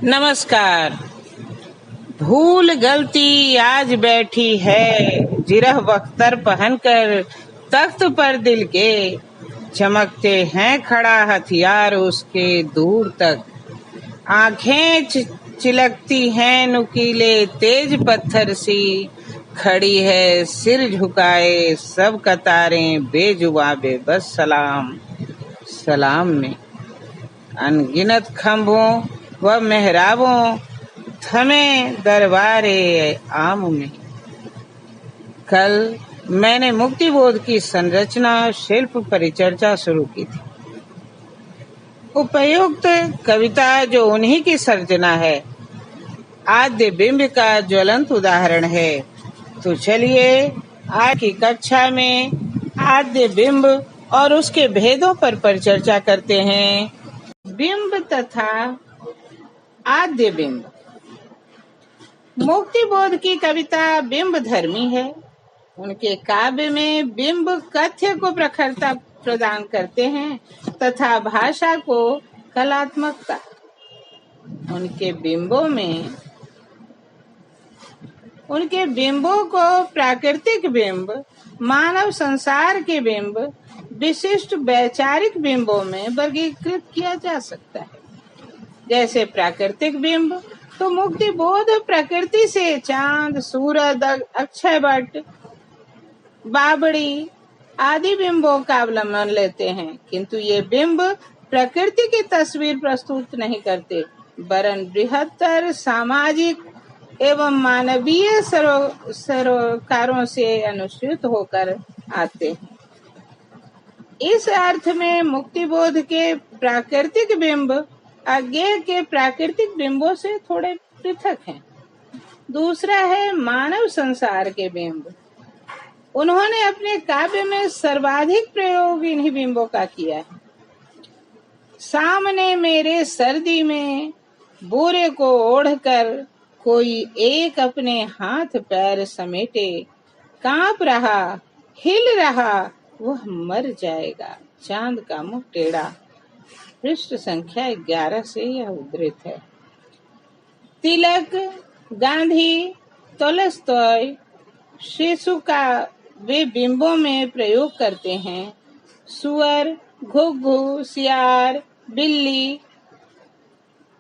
नमस्कार। भूल गलती आज बैठी है, जिरह बख्तर पहनकर तख्त पर दिल के, चमकते हैं खड़ा हथियार उसके दूर तक। आंखें चिलकती हैं नुकीले तेज पत्थर सी, खड़ी है सिर झुकाए सब कतारें बेजुबां बेबस सलाम। सलाम में अनगिनत खंभों व मेहराबों थमे दरबारे आम में। कल मैंने मुक्तिबोध की संरचना शिल्प परिचर्चा शुरू की थी। उपयुक्त कविता जो उन्हीं की सर्जना है, आद्य बिंब का ज्वलंत उदाहरण है। तो चलिए आज की कक्षा में आद्य बिंब और उसके भेदों पर परिचर्चा करते हैं। बिंब तथा आद्य बिंब। मुक्तिबोध की कविता बिंब धर्मी है। उनके काव्य में बिंब कथ्य को प्रखरता प्रदान करते हैं तथा भाषा को कलात्मकता। उनके बिंबों को प्राकृतिक बिंब, मानव संसार के बिंब, विशिष्ट वैचारिक बिंबों में वर्गीकृत किया जा सकता है। जैसे प्राकृतिक बिंब तो मुक्तिबोध प्रकृति से चांद, सूरज, अक्षय वट, बावड़ी आदि बिंबों का अवलंबन लेते हैं, किंतु ये बिंब प्रकृति की तस्वीर प्रस्तुत नहीं करते, वरन बृहत्तर सामाजिक एवं मानवीय सरोकारों से अनुसृत होकर आते हैं। इस अर्थ में मुक्तिबोध के प्राकृतिक बिंब अज्ञेय के प्राकृतिक बिंबों से थोड़े पृथक हैं। दूसरा है मानव संसार के बिंब। उन्होंने अपने काव्य में सर्वाधिक प्रयोग इन्हीं बिंबों का किया है। सामने मेरे सर्दी में बोरे को ओढ़कर कोई एक अपने हाथ पैर समेटे, कांप रहा, हिल रहा, वह मर जाएगा, चांद का मुंह टेढ़ा। पृष्ठ संख्या 11 से यह उद्धृत है। तिलक, गांधी, तोलस्टॉय, शिशु का वे बिंबों में प्रयोग करते हैं। सुअर, घुघु, सियार, बिल्ली,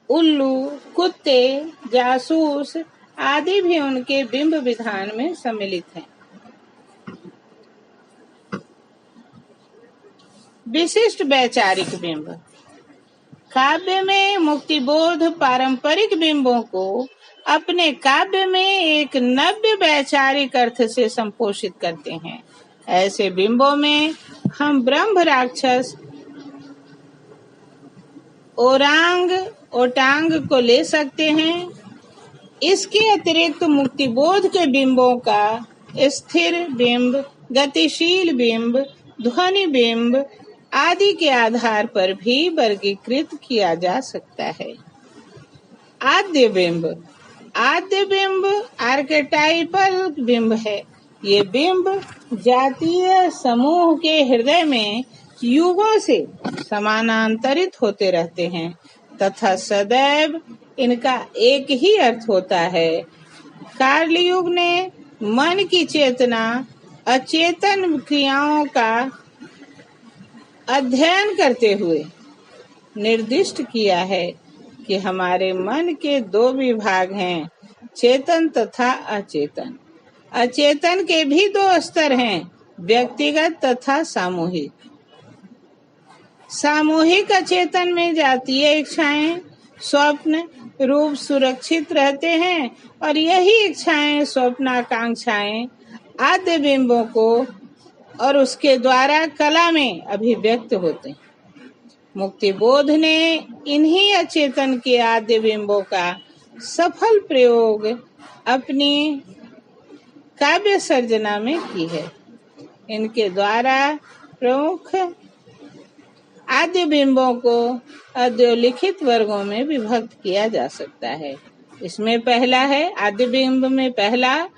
उल्लू, कुत्ते, जासूस आदि भी उनके बिंब विधान में सम्मिलित हैं। विशिष्ट वैचारिक बिंब। काव्य में मुक्तिबोध पारंपरिक बिंबों को अपने काव्य में एक नव्य वैचारिक अर्थ से संपोषित करते हैं। ऐसे बिंबों में हम ब्रह्म राक्षस, ओरांग ओटांग को ले सकते हैं। इसके अतिरिक्त मुक्तिबोध के बिंबों का स्थिर बिंब, गतिशील बिंब, ध्वनि बिंब आदि के आधार पर भी वर्गीकृत किया जा सकता है। आद्य बिंब। आद्य बिंब आर्केटाइपल बिंब है। ये बिंब जातीय समूह के हृदय में युगों से समानांतरित होते रहते हैं तथा सदैव इनका एक ही अर्थ होता है। कार्ल युग ने मन की चेतना, अचेतन क्रियाओं का अध्ययन करते हुए निर्दिष्ट किया है कि हमारे मन के 2 विभाग हैं, चेतन तथा अचेतन। अचेतन के भी 2 स्तर हैं, व्यक्तिगत तथा सामूहिक। सामूहिक अचेतन में जातीय इच्छाएं, स्वप्न रूप सुरक्षित रहते हैं और यही इच्छाएं, स्वप्नाकांक्षाएं आद्य बिंबों को और उसके द्वारा कला में अभिव्यक्त होते हैं। मुक्तिबोध ने इन्हीं अचेतन के आद्य बिंबों का सफल प्रयोग अपनी काव्य सर्जना में की है। इनके द्वारा प्रमुख आद्य बिंबों को अधोलिखित वर्गों में विभक्त किया जा सकता है। इसमें पहला है, आद्य बिंब में पहला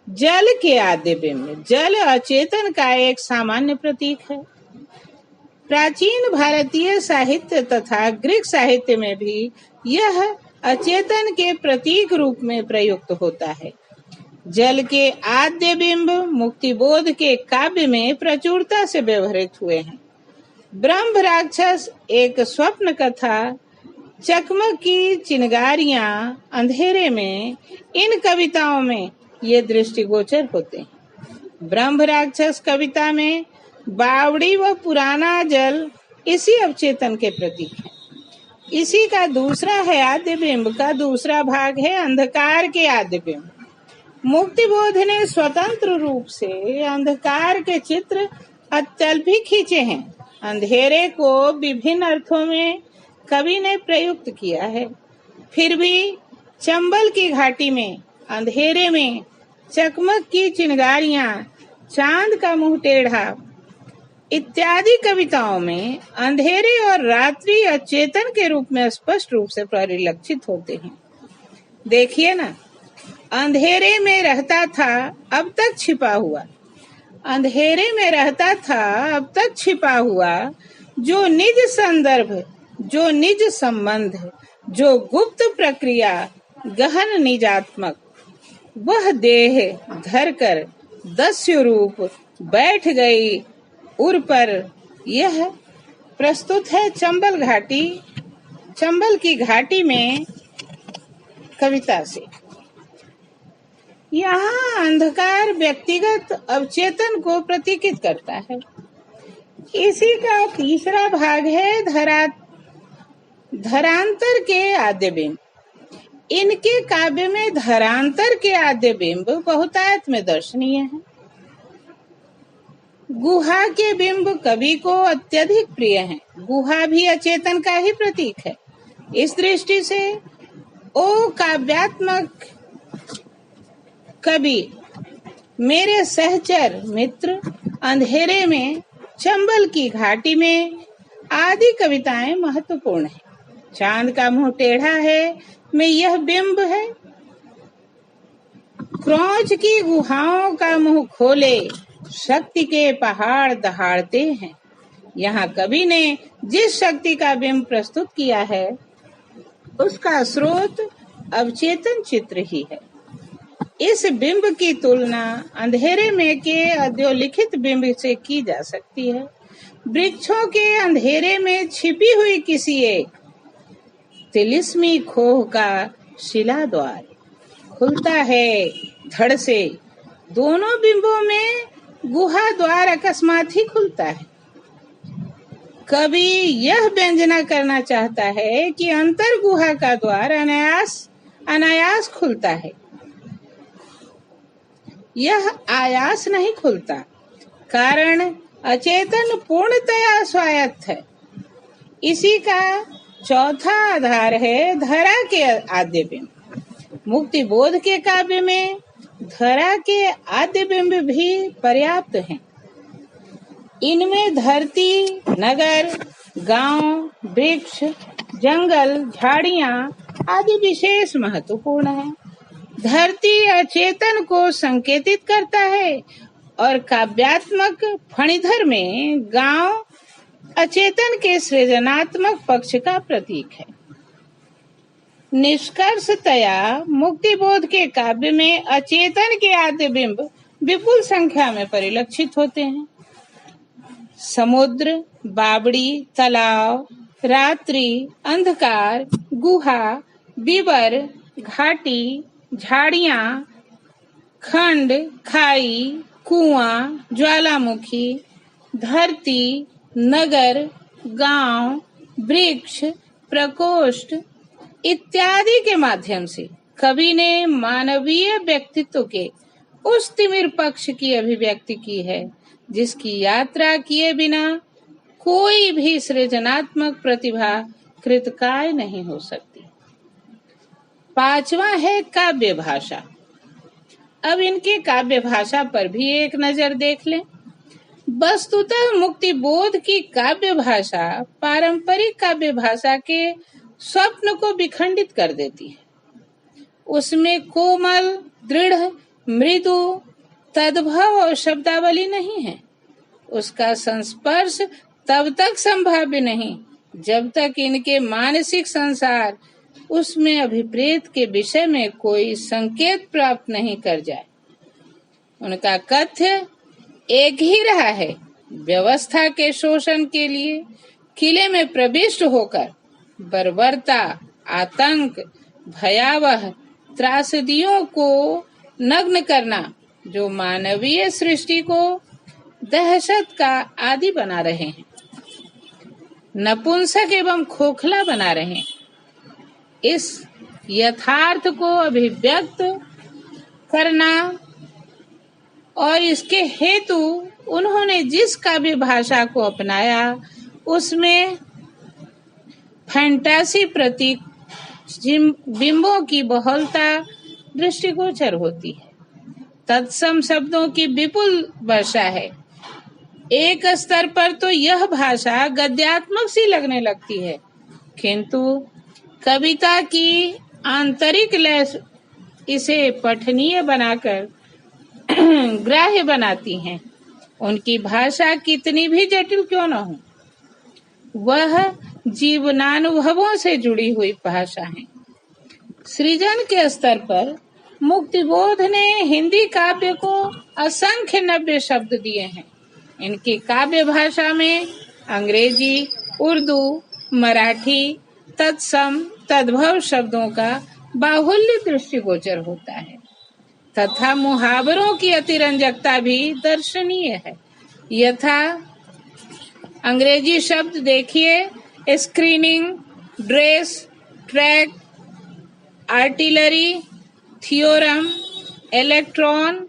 जल के आद्य बिंब। जल अचेतन का एक सामान्य प्रतीक है। प्राचीन भारतीय साहित्य तथा ग्रीक साहित्य में भी यह अचेतन के प्रतीक रूप में प्रयुक्त होता है। जल के आद्य बिंब मुक्तिबोध के काव्य में प्रचुरता से व्यवहृत हुए हैं। ब्रह्म राक्षस एक स्वप्न कथा, चकमक की चिनगारियां अंधेरे में, इन कविताओं में ये दृष्टिगोचर होते हैं। ब्रह्म राक्षस कविता में बावड़ी व पुराना जल इसी अवचेतन के प्रतीक है। इसी का दूसरा है आद्य बिंब का दूसरा भाग है अंधकार के आद्य बिंब। मुक्तिबोध ने स्वतंत्र रूप से अंधकार के चित्र अत्यल्प खींचे हैं। अंधेरे को विभिन्न अर्थों में कवि ने प्रयुक्त किया है। फिर भी चंबल की घाटी में, अंधेरे में, चकमक की चिनगारियां, चांद का मुंह टेढ़ा इत्यादि कविताओं में अंधेरे और रात्रि अचेतन के रूप में स्पष्ट रूप से परिलक्षित होते हैं। देखिए ना, अंधेरे में रहता था अब तक छिपा हुआ, अंधेरे में रहता था अब तक छिपा हुआ, जो निज संदर्भ, जो निज संबंध, जो गुप्त प्रक्रिया, गहन निजात्मक, वह देह धरकर दस्यु रूप बैठ गई उर पर। यह प्रस्तुत है चंबल घाटी, चंबल की घाटी में कविता से। यहाँ अंधकार व्यक्तिगत अवचेतन को प्रतीकित करता है। इसी का तीसरा भाग है धरांतर के आद्य बिंब। इनके काव्य में धरांतर के आद्य बिंब बहुतायत में दर्शनीय है। गुहा के बिंब कवि को अत्यधिक प्रिय हैं। गुहा भी अचेतन का ही प्रतीक है। इस दृष्टि से ओ काव्यात्मक कवि, मेरे सहचर मित्र, अंधेरे में, चंबल की घाटी में आदि कविताएं महत्वपूर्ण हैं। चांद का मुंह टेढ़ा है में यह बिंब है। क्रौंच की गुहाओं का मुंह खोले, शक्ति के पहाड़ दहाड़ते हैं। यहाँ कवि ने जिस शक्ति का बिंब प्रस्तुत किया है उसका स्रोत अवचेतन चित्र ही है। इस बिंब की तुलना अंधेरे में के अधोलिखित बिंब से की जा सकती है। वृक्षों के अंधेरे में छिपी हुई किसी एक तिलिस्मी खोह का शिला द्वार खुलता है धड़ से। दोनों बिंबों में गुहा द्वार अकस्मात ही खुलता है। कवि यह व्यंजना करना चाहता है कि अंतर गुहा का द्वार अनायास खुलता है। यह आयास नहीं खुलता, कारण अचेतन पूर्णतया स्वायत्त है। इसी का चौथा आधार है धरा के आद्य बिंब। मुक्ति बोध के काव्य में धरा के आद्य बिंब भी पर्याप्त हैं। इनमें धरती, नगर, गांव, वृक्ष, जंगल, झाड़ियां आदि विशेष महत्वपूर्ण हैं। धरती अचेतन को संकेतित करता है और काव्यात्मक फणिधर में गांव अचेतन के सृजनात्मक पक्ष का प्रतीक है। निष्कर्षतया मुक्तिबोध के काव्य में अचेतन के आद्य बिंब विपुल संख्या में परिलक्षित होते हैं। समुद्र, बावड़ी, तालाब, रात्रि, अंधकार, गुहा, विवर, घाटी, झाड़ियां, खंड, खाई, कुआं, ज्वालामुखी, धरती, नगर, गांव, वृक्ष, प्रकोष्ठ इत्यादि के माध्यम से कवि ने मानवीय व्यक्तित्व के उस तिमिर पक्ष की अभिव्यक्ति की है जिसकी यात्रा किए बिना कोई भी सृजनात्मक प्रतिभा कृतकाय नहीं हो सकती। पांचवा है काव्य भाषा। अब इनके काव्य भाषा पर भी एक नजर देख लें। वस्तुतः मुक्तिबोध की काव्य भाषा पारंपरिक काव्य भाषा के स्वप्न को विखंडित कर देती है। उसमें कोमल, दृढ़, मृदु, तद्भव और शब्दावली नहीं है। उसका संस्पर्श तब तक संभाव्य नहीं जब तक इनके मानसिक संसार उसमें अभिप्रेत के विषय में कोई संकेत प्राप्त नहीं कर जाए। उनका कथ्य एक ही रहा है, व्यवस्था के शोषण के लिए किले में प्रविष्ट होकर बर्बरता, आतंक, भयावह त्रासदियों को नग्न करना, जो मानवीय सृष्टि को दहशत का आदि बना रहे हैं, नपुंसक एवं खोखला बना रहे हैं। इस यथार्थ को अभिव्यक्त करना और इसके हेतु उन्होंने जिस काव्य भाषा को अपनाया उसमें फैंटासी प्रतीक बिंबों की बहुलता दृष्टिगोचर होती है। तत्सम शब्दों की विपुल वर्षा है। एक स्तर पर तो यह भाषा गद्यात्मक सी लगने लगती है, किंतु कविता की आंतरिक लय इसे पठनीय बनाकर ग्राह्य बनाती हैं। उनकी भाषा कितनी भी जटिल क्यों न हो, वह जीवनानुभवों से जुड़ी हुई भाषा है। सृजन के स्तर पर मुक्तिबोध ने हिंदी काव्य को असंख्य नव्य शब्द दिए हैं। इनकी काव्य भाषा में अंग्रेजी, उर्दू, मराठी, तत्सम, तद्भव शब्दों का बाहुल्य दृष्टिगोचर होता है तथा मुहावरों की अतिरंजकता भी दर्शनीय है। यथा अंग्रेजी शब्द देखिए, screening, dress, track, artillery, theorem, electron,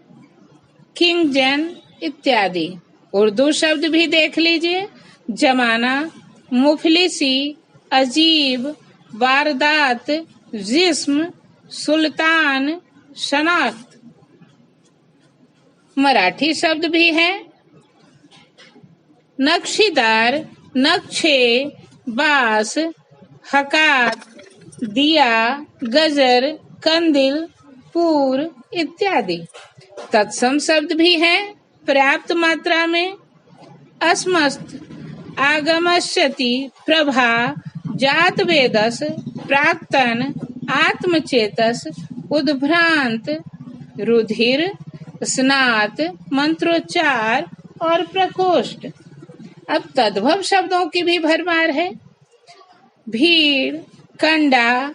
kingdom इत्यादि। उर्दू शब्द भी देख लीजिए, जमाना, मुफलिसी, अजीब, वारदात, जिस्म, सुल्तान, शनाख्त। मराठी शब्द भी हैं, नक्शीदार, नक्शे, बास, हकात, दिया, गजर, कंदिल, पूर इत्यादि। तत्सम शब्द भी हैं पर्याप्त मात्रा में, अस्मस्त, आगमस्यति, प्रभा, जात वेदस, प्राक्तन, आत्मचेतस, उद्भ्रांत, रुधिर, स्नात, मंत्रोच्चार और प्रकोष्ठ। अब तद्भव शब्दों की भी भरमार है। भीड़, कंडा,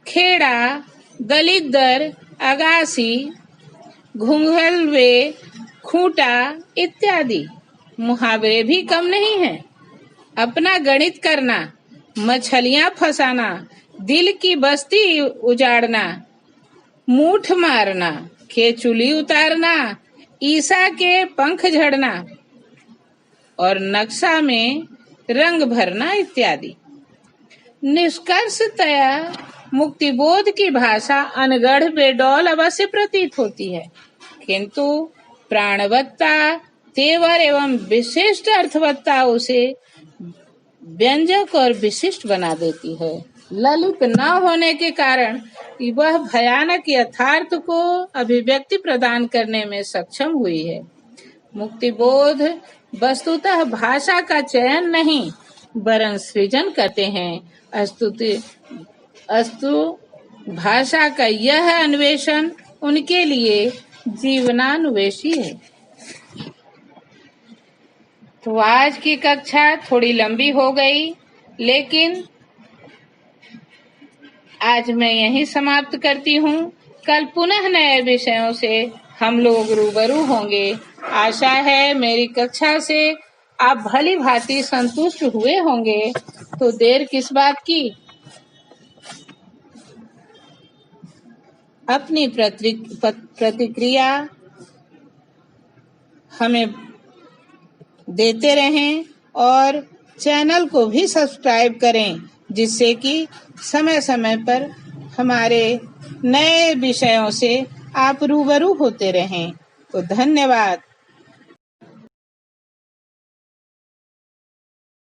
खेड़ा, दलिद्दर, अगासी, घुंघलवे, खूंटा इत्यादि। मुहावरे भी कम नहीं हैं। अपना गणित करना, मछलियां फंसाना, दिल की बस्ती उजाड़ना, मूठ मारना, केचुली उतारना, ईसा के पंख झड़ना और नक्शा में रंग भरना इत्यादि। निष्कर्षतया मुक्तिबोध की भाषा अनगढ़ बेडौल अवश्य प्रतीत होती है, किंतु प्राणवत्ता, तेवर एवं विशिष्ट अर्थवत्ता उसे व्यंजक और विशिष्ट बना देती है। ललित न होने के कारण वह भयानक यथार्थ को अभिव्यक्ति प्रदान करने में सक्षम हुई है। मुक्तिबोध वस्तुतः भाषा का चयन नहीं वरन सृजन करते हैं। अस्तु भाषा का यह अन्वेषण उनके लिए जीवनान्वेषी है। तो आज की कक्षा थोड़ी लंबी हो गई, लेकिन आज मैं यहीं समाप्त करती हूँ। कल पुनः नए विषयों से हम लोग रूबरू होंगे। आशा है मेरी कक्षा से आप भली भांति संतुष्ट हुए होंगे। तो देर किस बात की, अपनी प्रतिक्रिया हमें देते रहें और चैनल को भी सब्सक्राइब करें, जिससे कि समय समय पर हमारे नए विषयों से आप रूबरू होते रहें। तो धन्यवाद।